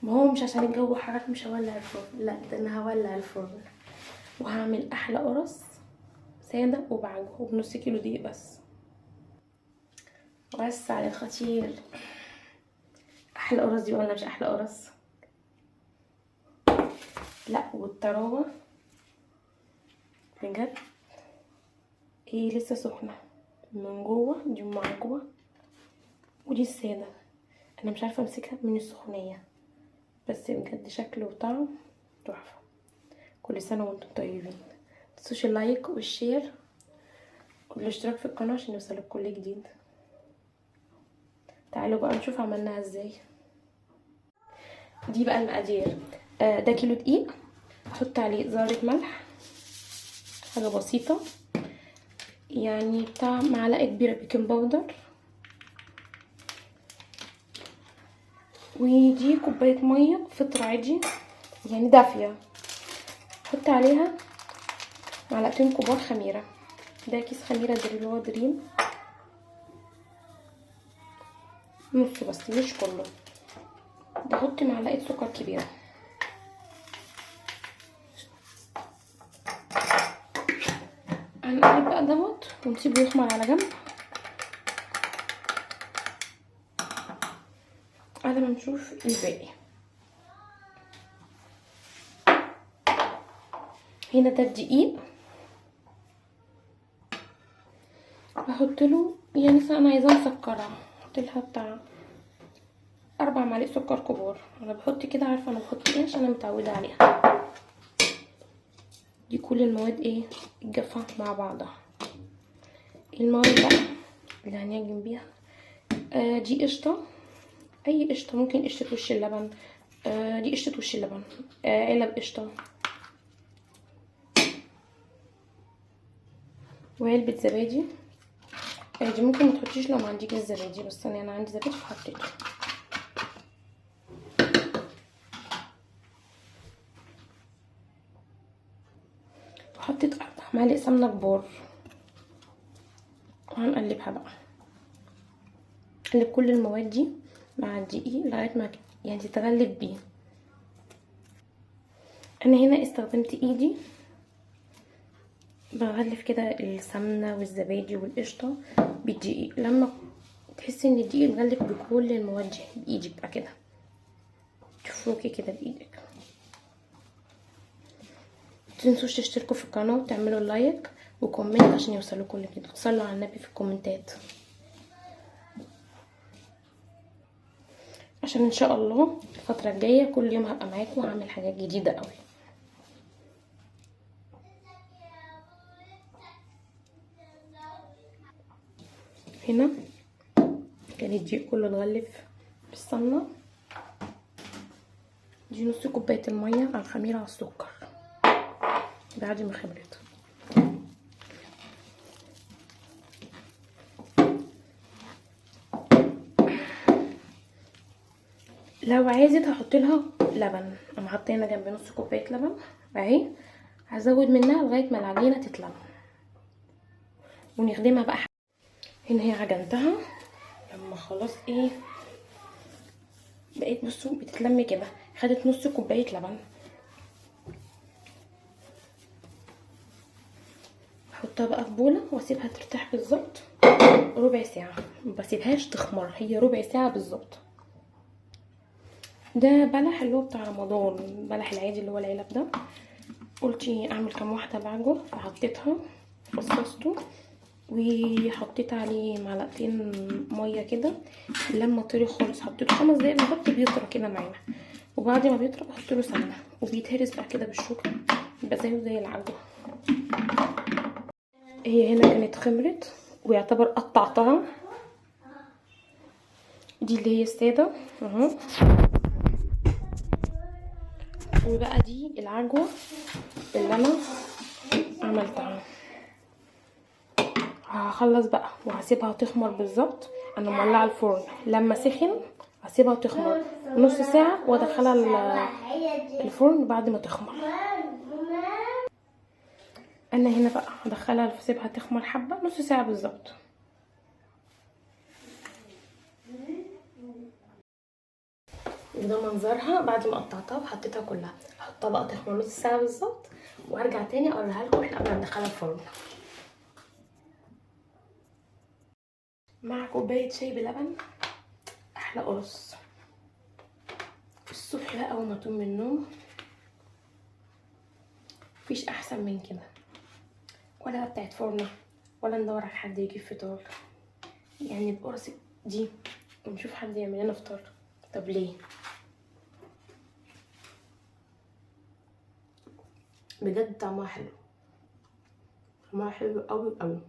ما هو مش عشان الجو حرك مش هولع الفرن، لا ده انا هولع الفرن وهعمل احلى قرص ساده وبعجه وبنص كيلو دقيق بس على الخطير. احلى قرص دي ولا مش احلى قرص؟ لا والطراوه بجد ايه لسه سخنه من جوه، دي معجوه ودي الساده. انا مش عارفه امسكها من السخونيه، بس بجد شكل وطعم تحفه. كل سنه وانتم طيبين. متنسوش اللايك والشير والاشتراك في القناه عشان يوصلك كل جديد. تعالوا بقى نشوف عملناها ازاي. دي بقى المقادير. ده كيلو دقيق، احط عليه ذره ملح حاجه بسيطه، يعني بتاع معلقه كبيره بيكنج باودر، ودي كوبايه ميه فطر عادي يعني دافيه، احط عليها معلقتين كبار خميره. ده كيس خميره اللي هو دريم، نص بس مش كله. بحط معلقه سكر كبيره. هنقلب بقى دوت ونسيبه يخمر على جنب على ما نشوف الباقي. هنا ده الدقيق، هحط له يعني انا عايزاه مسكره، احط لها بتاع 4 معالق سكر كبار. انا بحط كده، عارفه انا بحط ايه عشان انا متعوده عليها. دي كل المواد ايه الجافه مع بعضها. المواد بقى اللي هنعجن بيها دي قشطه، اي قشطه، ممكن قشطه وش اللبن. دي قشطه وش اللبن، علب قشطه، وعلبه زبادي. دي ممكن ما تحطيش لو ما عندكيش الزبادي، بس انا عندي زبادي فحطيته. وحطيت 4 معالق سمنه كبار، وهنقلبها بقى. قلب كل المواد دي مع الدقيق لغايه ما يعني تتغلب بيه. انا هنا استخدمت ايدي بغلف كده السمنه والزبادي والقشطه بالدقيق. لما تحسي ان الدقيق اتغلف بكل المواد دي بايدك بقى كده تفركي كده بايدك. متنسوش تشتركوا في القناه وتعملوا لايك وكومنت عشان يوصلكوا كل جديد، وتصلوا على النبي في الكومنتات عشان ان شاء الله الفتره الجايه كل يوم هبقى معاكم وهعمل حاجات جديده قوي. هنا كان الدقيق كله اتغلف بالسمنه. دي نص كوبايه الميه على الخميره على السكر بعد ما خمرت. لو عايزه هحط لها لبن، انا حاطه هنا جنب نص كوبايه لبن اهي، هزود منها لغايه ما العجينه تتلم ونخدمها بقى. هنا هي عجنتها لما خلاص ايه بقيت بصوا بتتلم كده، خدت نص كوبايه لبن. احطها بقى في بوله واسيبها ترتاح بالظبط ربع ساعه، ما بسيبهاش تخمر، هي ربع ساعه بالظبط. ده بلح اللي هو بتاع رمضان، بلح العادي اللي هو العلب ده. قلت اعمل كام واحده بعجه فحطيتها، فصصته وحطيت عليه معلقتين ميه كده. لما طري خالص حطيته 5 دقايق بالظبط بيطرى كده معانا، وبعد ما بيطرى بحط له سمنه وبيتهرس بقى كده بالشوكه يبقى زي العجوه. هي هنا كانت خمرت ويعتبر قطعتها، دي اللي هي الساده اهو. وبقى دي العجوه اللي انا عملتها. هخلص بقى وهسيبها تخمر بالظبط. انا مولعه الفرن، لما سخن هسيبها تخمر نص ساعه وادخلها الفرن بعد ما تخمر. انا هنا بقى هدخلها اسيبها تخمر حبه نص ساعه بالظبط. وده منظرها بعد ما قطعتها وحطيتها كلها. هحطها بقى تخمر نص ساعه بالظبط، وارجع تاني اوريها لكم احنا قبل ما ندخلها الفرن. مع كوبايه شاي بلبن، احلى قرص الصبح بقى اول ما تقوم من النوم. مفيش احسن من كده، ولا بقى بتاعت فرنه، ولا ندور على حد يجيب فطار. يعني القرص دي ونشوف حد يعمل لنا فطار، طب ليه؟ بجد طعمها حلو، طعمها حلو قوي قوي.